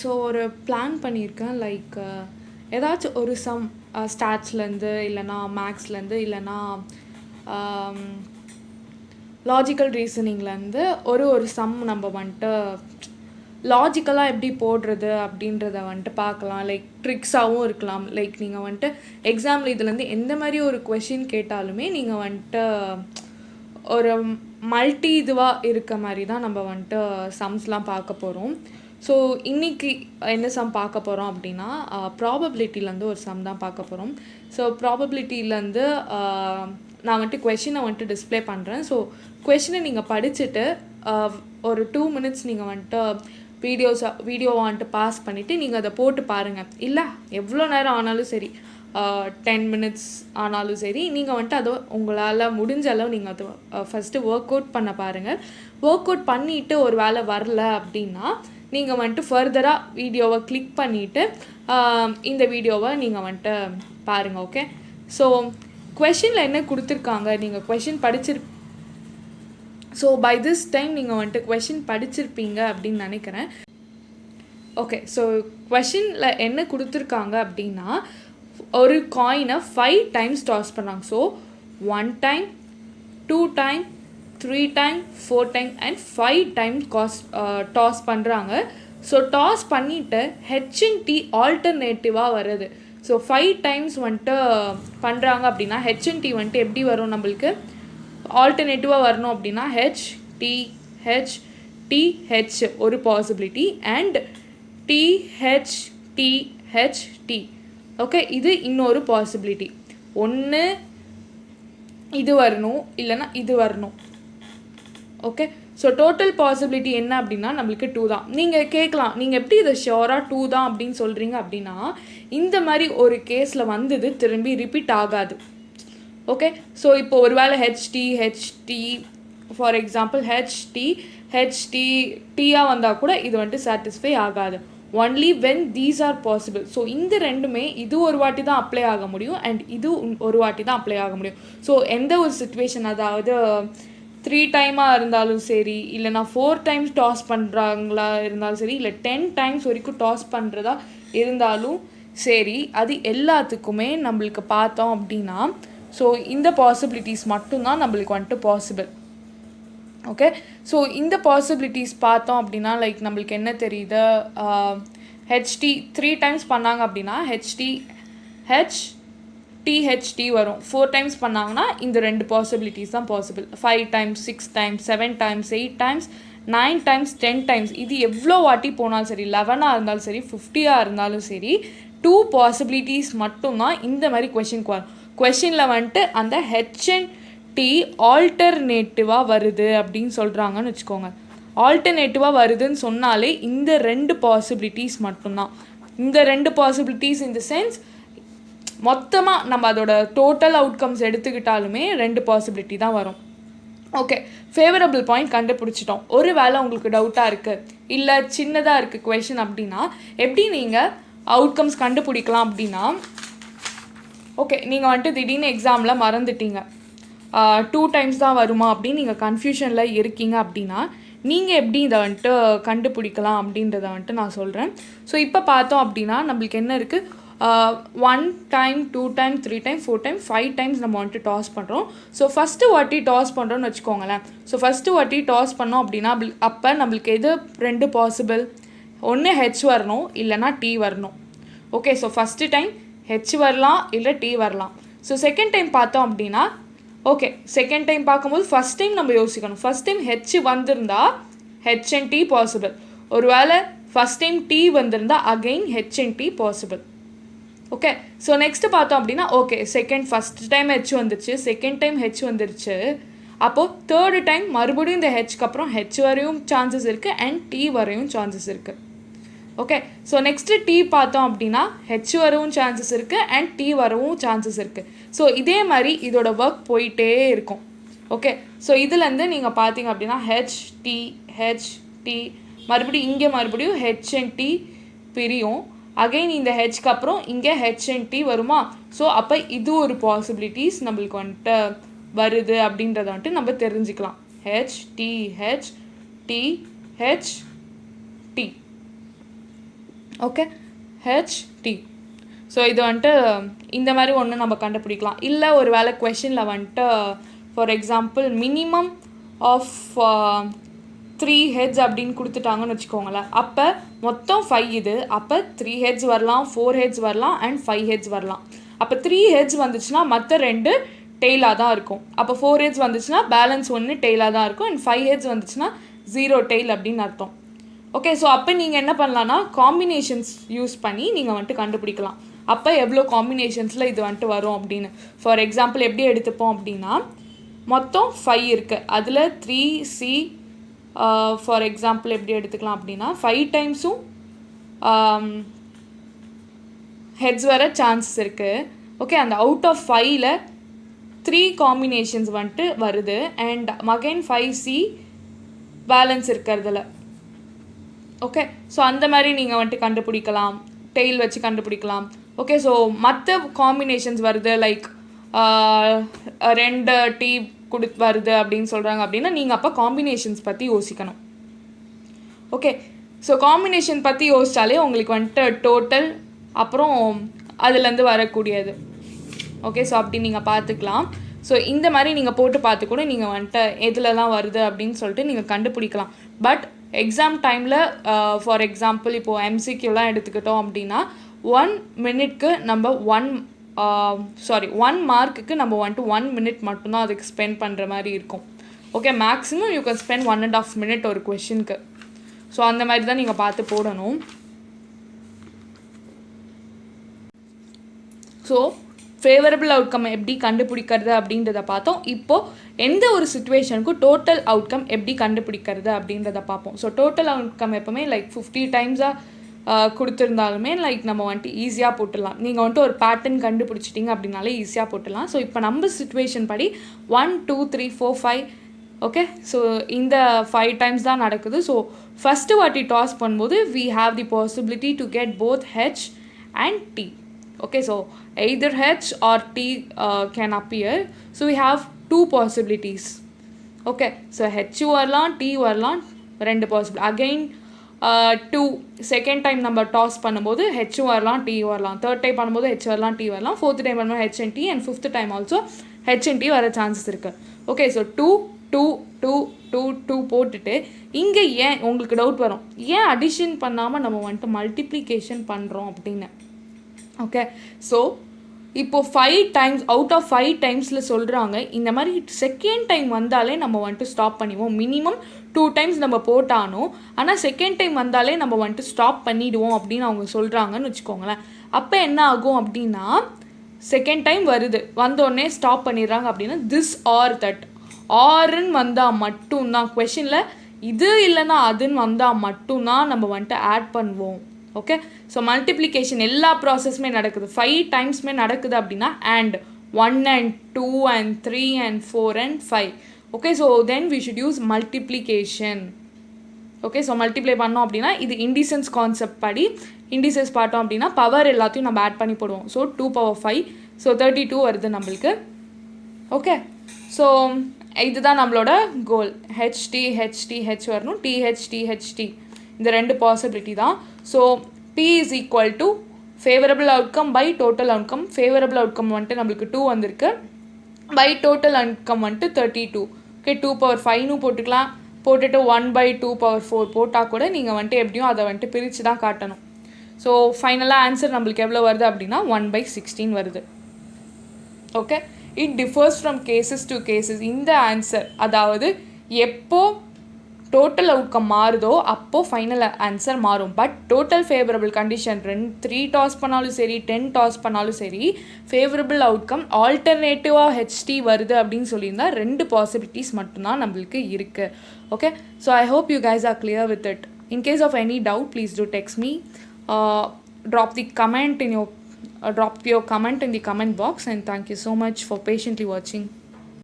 So ஒரு plan பண்ணியிருக்கேன். Like ஏதாச்சும் ஒரு சம் ஸ்டாட்ஸ்லேருந்து இல்லைனா மேக்ஸ்லேருந்து இல்லைனா லாஜிக்கல் ரீசனிங்லேருந்து ஒரு சம் நம்ம வந்துட்டு லாஜிக்கலாக எப்படி போடுறது அப்படின்றத வந்துட்டு பார்க்கலாம். லைக் ட்ரிக்ஸாகவும் இருக்கலாம். லைக் நீங்கள் வந்துட்டு எக்ஸாம்பிள் இதுலேருந்து எந்த மாதிரி ஒரு கொஷின் கேட்டாலுமே நீங்கள் வந்துட்டு ஒரு மல்டி இதுவாக இருக்க மாதிரி தான் நம்ம வந்துட்டு சம்ஸ்லாம் பார்க்க போகிறோம். ஸோ இன்றைக்கி என்ன சம் பார்க்க போகிறோம் அப்படின்னா ப்ராபபிலிட்டிலேருந்து ஒரு சம் தான் பார்க்க போகிறோம். ஸோ ப்ராபபிலிட்டிலேருந்து நான் வந்துட்டு கொஷினை வந்துட்டு டிஸ்பிளே பண்ணுறேன். ஸோ கொஷினை நீங்கள் படிச்சுட்டு ஒரு 2 minutes நீங்கள் வந்துட்டு வீடியோவை வந்துட்டு பாஸ் பண்ணிவிட்டு நீங்கள் அதை போட்டு பாருங்கள். இல்லை எவ்வளோ நேரம் ஆனாலும் சரி, 10 minutes ஆனாலும் சரி, நீங்கள் வந்துட்டு அதை உங்களால் முடிஞ்ச அளவு நீங்கள் அதை ஃபஸ்ட்டு ஒர்க் அவுட் பண்ண பாருங்கள். ஒர்க் அவுட் பண்ணிவிட்டு ஒரு வேளை வரல அப்படின்னா நீங்கள் வந்துட்டு ஃபர்தராக வீடியோவை கிளிக் பண்ணிவிட்டு இந்த வீடியோவை நீங்கள் வந்துட்டு பாருங்கள். ஓகே, ஸோ கொஷினில் என்ன கொடுத்துருக்காங்க, நீங்கள் question so by this time நீங்கள் வந்துட்டு கொஷின் படிச்சிருப்பீங்க அப்படின்னு நினைக்கிறேன். ஓகே, ஸோ கொஷினில் என்ன கொடுத்துருக்காங்க அப்படின்னா ஒரு காயினை 5 times டாஸ் பண்ணாங்க. So 1 time, 2 time, 3 time, 4 time and 5 times toss பண்ணுறாங்க. ஸோ டாஸ் பண்ணிவிட்டு ஹெச்என்டி ஆல்டர்னேட்டிவாக வருது. ஸோ 5 times வந்துட்டு பண்ணுறாங்க அப்படின்னா ஹெச்என்டி வந்துட்டு எப்படி வரும், நம்மளுக்கு ஆல்டர்னேட்டிவாக வரணும் அப்படின்னா ஹெச் ஒரு பாசிபிலிட்டி அண்ட் டிஹெச்டி. ஓகே, இது இன்னொரு பாசிபிலிட்டி. ஒன்று இது வரணும், இல்லைன்னா இது வரணும். ஓகே, ஸோ டோட்டல் பாசிபிலிட்டி என்ன அப்படின்னா நம்மளுக்கு 2 தான். நீங்கள் கேட்கலாம், நீங்கள் எப்படி இதை ஷியோராக 2 தான் அப்படின்னு சொல்கிறீங்க அப்படின்னா இந்த மாதிரி ஒரு கேஸில் வந்தது திரும்பி ரிப்பீட் ஆகாது. ஓகே, ஸோ இப்போ ஒரு வேளை ஹெச்டி ஃபார் எக்ஸாம்பிள் டீயாக வந்தால் கூட இது வந்துட்டு சாட்டிஸ்ஃபை ஆகாது. Only when these are possible. So இந்த ரெண்டுமே இது ஒரு வாட்டி தான் அப்ளை ஆக முடியும் அண்ட் இது ஒரு வாட்டி தான் அப்ளை ஆக முடியும். ஸோ எந்த ஒரு சுச்சுவேஷன், அதாவது 3 times இருந்தாலும் சரி, இல்லைனா 4 times டாஸ் பண்ணுறாங்களா இருந்தாலும் சரி, இல்லை 10 times வரைக்கும் டாஸ் பண்ணுறதா இருந்தாலும் சரி, அது எல்லாத்துக்குமே நம்மளுக்கு பார்த்தோம் அப்படின்னா ஸோ இந்த பாசிபிலிட்டிஸ் மட்டும்தான் நம்மளுக்கு வந்துட்டு பாசிபிள். ஓகே, ஸோ இந்த பாசிபிலிட்டிஸ் பார்த்தோம் அப்படின்னா லைக் நம்மளுக்கு என்ன தெரியுது, ஹெச்டி 3 times பண்ணாங்க அப்படின்னா டிஹெச்டி வரும். 4 times பண்ணாங்கன்னா இந்த 2 பாசிபிலிட்டிஸ் தான் possible. 5 times, 6 times, 7 times, 8 times, 9 times, 10 times, இது எவ்வளோ வாட்டி போனாலும் சரி, 11 இருந்தாலும் சரி, 50 இருந்தாலும் சரி, 2 பாசிபிலிட்டிஸ் மட்டும்தான் இந்த மாதிரி கொஷினுக்கு வரும். கொஷினில் வந்துட்டு அந்த ஹெச்என்டி ஆல்டர்னேட்டிவாக வருது அப்படின்னு சொல்கிறாங்கன்னு வச்சுக்கோங்க. ஆல்டர்னேட்டிவாக வருதுன்னு சொன்னாலே இந்த 2 பாசிபிலிட்டிஸ் மட்டும்தான். இந்த 2 பாசிபிலிட்டிஸ் இந்த சென்ஸ் மொத்தமாக நம்ம அதோட டோட்டல் அவுட்கம்ஸ் எடுத்துக்கிட்டாலுமே 2 பாசிபிலிட்டி தான் வரும். ஓகே, ஃபேவரபிள் பாயிண்ட் கண்டுபிடிச்சிட்டோம். ஒரு வேளை உங்களுக்கு டவுட்டாக இருக்குது, இல்லை சின்னதாக இருக்குது கொஷின் அப்படின்னா எப்படி நீங்கள் அவுட்கம்ஸ் கண்டுபிடிக்கலாம் அப்படின்னா, ஓகே, நீங்கள் வந்துட்டு திடீர்னு எக்ஸாமில் மறந்துட்டீங்க, 2 times தான் வருமா அப்படின்னு நீங்கள் கன்ஃபியூஷனில் இருக்கீங்க அப்படின்னா நீங்கள் எப்படி இதை வந்துட்டு கண்டுபிடிக்கலாம் அப்படின்றத வந்துட்டு நான் சொல்கிறேன். ஸோ இப்போ பார்த்தோம் அப்படின்னா நம்மளுக்கு என்ன இருக்குது, 1 time, 2 time, 3 time, 4 time, 5 times நம்ம வந்துட்டு டாஸ் பண்ணுறோம். ஸோ ஃபஸ்ட்டு வாட்டி டாஸ் பண்ணுறோன்னு வச்சுக்கோங்களேன். ஸோ ஃபஸ்ட்டு வாட்டி டாஸ் பண்ணோம் அப்படின்னா அப்போ நம்மளுக்கு எது 2 பாசிபிள், ஒன்று ஹெச் வரணும் இல்லைனா டி வரணும். Okay, so first time H வரலாம் இல்லை டி வரலாம். ஸோ செகண்ட் டைம் பார்த்தோம் அப்படின்னா ஓகே, செகண்ட் டைம் பார்க்கும்போது ஃபஸ்ட் டைம் நம்ம யோசிக்கணும், ஃபஸ்ட் டைம் ஹெச் வந்திருந்தா ஹெச் அண்ட் டி பாசிபிள். ஒரு வேளை ஃபஸ்ட் டைம் டி வந்திருந்தால் again H and T possible. Okay, so next பார்த்தோம் அப்படின்னா ஓகே, ஃபஸ்ட் டைம் ஹெச் வந்துருச்சு, செகண்ட் டைம் ஹெச் வந்துருச்சு, அப்போது தேர்டு டைம் மறுபடியும் இந்த ஹெச்க்கு அப்புறம் ஹெச் வரையும் சான்சஸ் இருக்குது அண்ட் டி வரையும் சான்சஸ் இருக்குது. ஓகே, ஸோ நெக்ஸ்ட்டு டி பார்த்தோம் அப்படின்னா ஹெச் வரவும் சான்சஸ் இருக்குது அண்ட் டி வரவும் சான்சஸ் இருக்குது. ஸோ இதே மாதிரி இதோட ஒர்க் போயிட்டே இருக்கும். ஓகே, ஸோ இதுலேருந்து நீங்கள் பார்த்தீங்க அப்படின்னா ஹெச் டி மறுபடியும் இங்கே மறுபடியும் ஹெச் அண்ட் டி பிரியும். அகைன் இந்த ஹெச்க்கு அப்புறம் இங்கே ஹெச் அண்ட் டி வருமா. ஸோ அப்போ இது ஒரு பாசிபிலிட்டிஸ் நம்மளுக்கு வந்துட்டு வருது அப்படின்றத வந்துட்டு நம்ம தெரிஞ்சுக்கலாம். H T okay, HT. So இது வந்துட்டு இந்த மாதிரி ஒன்று நம்ம கண்டுபிடிக்கலாம். இல்லை ஒரு வேளை கொஷனில் வந்துட்டு for example minimum of 3 heads அப்படின்னு கொடுத்துட்டாங்கன்னு வச்சுக்கோங்களேன். அப்போ மொத்தம் 5 இது. அப்போ 3 heads வரலாம், 4 heads வரலாம் அண்ட் 5 heads வரலாம். அப்போ 3 heads வந்துச்சுன்னா மற்ற 2 டெய்லாக தான் இருக்கும். அப்போ 4 heads வந்துச்சுன்னா பேலன்ஸ் 1 டெய்லாக தான் இருக்கும். அண்ட் 5 heads வந்துச்சுன்னா 0 டெய்ல் அப்படின்னு அர்த்தம். ஓகே, ஸோ அப்போ நீங்கள் என்ன பண்ணலான்னா காம்பினேஷன்ஸ் யூஸ் பண்ணி நீங்கள் வந்துட்டு கண்டுபிடிக்கலாம். அப்போ எவ்வளோ காம்பினேஷன்ஸில் இது வந்துட்டு வரும் அப்படின்னு. ஃபார் எக்ஸாம்பிள் எப்படி எடுத்துப்போம் அப்படின்னா, மொத்தம் 5 இருக்குது. அதில் 3C ஃபார் எக்ஸாம்பிள் எப்படி எடுத்துக்கலாம் அப்படின்னா 5 டைம்ஸும் ஹெட்ஸ் வர சான்சஸ் இருக்குது. ஓகே, அந்த அவுட் ஆஃப் 5ல் 3 காம்பினேஷன்ஸ் வந்துட்டு வருது. அண்ட் அகைன் 5C பேலன்ஸ் இருக்கிறதுல. ஓகே, ஸோ அந்த மாதிரி நீங்கள் வந்துட்டு கண்டுபிடிக்கலாம், டெய்ல் வச்சு கண்டுபிடிக்கலாம். ஓகே, ஸோ மற்ற காம்பினேஷன்ஸ் வருது லைக் 2 டீ வருது அப்படின்னு சொல்கிறாங்க அப்படின்னா நீங்கள் அப்போ காம்பினேஷன்ஸ் பற்றி யோசிக்கணும். ஓகே, ஸோ காம்பினேஷன் பற்றி யோசித்தாலே உங்களுக்கு வந்துட்டு டோட்டல் அப்புறம் அதுலேருந்து வரக்கூடியது. ஓகே, ஸோ அப்படி நீங்கள் பார்த்துக்கலாம். ஸோ இந்த மாதிரி நீங்கள் போட்டு பார்த்து கூட நீங்கள் வந்துட்டு எதுலலாம் வருது அப்படின்னு சொல்லிட்டு நீங்கள் கண்டுபிடிக்கலாம். பட் எக்ஸாம் டைமில் ஃபார் எக்ஸாம்பிள் இப்போது எம்சிக்யூலாம் எடுத்துக்கிட்டோம் அப்படின்னா 1 minute நம்ம 1 மார்க்குக்கு நம்ம வந்துட்டு 1 minute மட்டும்தான் அதுக்கு ஸ்பெண்ட் பண்ணுற மாதிரி இருக்கும். Okay, maximum you can spend 1.5 minute ஒரு கொஷனுக்கு. ஸோ அந்த மாதிரி தான் நீங்கள் பார்த்து போடணும். ஸோ ஃபேவரபிள் அவுட்கம் எப்படி கண்டுபிடிக்கிறது அப்படின்றத பார்த்தோம். இப்போது எந்த ஒரு சுச்சுவேஷனுக்கும் டோட்டல் அவுட்கம் எப்படி கண்டுபிடிக்கிறது அப்படின்றத பார்ப்போம். ஸோ டோட்டல் அவுட்கம் எப்போவுமே லைக் 50 டைம்ஸாக கொடுத்துருந்தாலுமே லைக் நம்ம வந்துட்டு ஈஸியாக போட்டுடலாம். நீங்கள் வந்துட்டு ஒரு பேட்டர்ன் கண்டுபிடிச்சிட்டிங்க அப்படின்னாலே ஈஸியாக போட்டுடலாம். ஸோ இப்போ நம்ம சுச்சுவேஷன் படி 1 2 3 4 5 ஓகே, ஸோ இந்த 5 டைம்ஸ் தான் நடக்குது. ஸோ ஃபஸ்ட்டு வாட்டி டாஸ் பண்ணும்போது we have the possibility to get both H and T. Okay, so either H or T can appear. So we have 2 possibilities. Okay, so H வரலாம், T வரலாம், 2 possible. Again 2 second time நம்ம toss பண்ணும்போது H வரலாம், T வரலாம். Third time பண்ணும்போது H வரலாம், T வரலாம். Fourth time பண்ணும்போது H and T and fifth time also H and T வர சான்சஸ் இருக்குது. ஓகே, ஸோ 2 2 2 2 2 போட்டுட்டு இங்கே ஏன் உங்களுக்கு டவுட் வரும், ஏன் அடிஷன் பண்ணாமல் நம்ம வந்துட்டு மல்டிப்ளிகேஷன் பண்ணுறோம் அப்படின்னு. ஓகே, ஸோ இப்போது 5 டைம்ஸ் அவுட் ஆஃப் 5 டைம்ஸில் சொல்கிறாங்க இந்த மாதிரி செகண்ட் டைம் வந்தாலே நம்ம வந்துட்டு ஸ்டாப் பண்ணிடுவோம். மினிமம் 2 டைம்ஸ் நம்ம போட்டானோம், ஆனால் செகண்ட் டைம் வந்தாலே நம்ம வந்துட்டு ஸ்டாப் பண்ணிவிடுவோம் அப்படின்னு அவங்க சொல்கிறாங்கன்னு வச்சுக்கோங்களேன். அப்போ என்ன ஆகும் அப்படின்னா செகண்ட் டைம் வருது, வந்தோடனே ஸ்டாப் பண்ணிடுறாங்க அப்படின்னா திஸ் ஆர் தட் ஆர்ன்னு வந்தால் மட்டும்தான் கொஷனில் இது இல்லைன்னா அதுன்னு வந்தால் மட்டும்தான் நம்ம வந்துட்டு ஆட் பண்ணுவோம். ஓகே, ஸோ மல்டிப்ளிகேஷன் எல்லா ப்ராசஸுமே நடக்குது, 5 டைம்ஸுமே நடக்குது அப்படின்னா and 1 and 2 and 3 and 4 and 5. Okay, so then we should use multiplication. Okay, so multiply பண்ணோம் அப்படின்னா இது இண்டிசன்ஸ் கான்செப்ட் படி இண்டிசஸ் பார்த்தோம் அப்படின்னா பவர் எல்லாத்தையும் நம்ம ஆட் பண்ணி போடுவோம். ஸோ 2 power 5, ஸோ 32 வருது நம்மளுக்கு. ஓகே, ஸோ இதுதான் நம்மளோட கோல். ஹெச்டி ஹெச்டி ஹெச் வரணும், டிஹெச் டிஹெச்டி இந்த 2 பாசிபிலிட்டி தான். So P is equal to favourable outcome by total outcome. Favourable outcome வந்துட்டு நம்மளுக்கு 2 வந்திருக்கு, பை டோட்டல் அவுட்கம் வந்துட்டு 32. ஓகே, 2 power 5னு போட்டுக்கலாம், போட்டுட்டு 1/2 power 4 போட்டால் கூட நீங்கள் வந்துட்டு எப்படியும் அதை வந்துட்டு பிரித்து தான் காட்டணும். ஸோ ஃபைனலாக ஆன்சர் நம்மளுக்கு எவ்வளோ வருது அப்படின்னா 1/16 வருது. Okay, it differs from cases to cases. இந்த ஆன்சர் அதாவது எப்போ டோட்டல் அவுட்கம் மாறுதோ அப்போது ஃபைனல் ஆன்சர் மாறும். But total favourable condition 3 toss பண்ணாலும் சரி 10 டாஸ் பண்ணாலும் சரி ஃபேவரபிள் அவுட்கம் ஆல்டர்னேட்டிவாக ஹெச்டி வருது அப்படின்னு சொல்லியிருந்தால் 2 பாசிபிலிட்டிஸ் மட்டும்தான் நம்மளுக்கு இருக்குது. Okay, so I hope you guys are clear with it. In case of any doubt please do text me, drop your comment in the comment box, and thank you so much for patiently watching.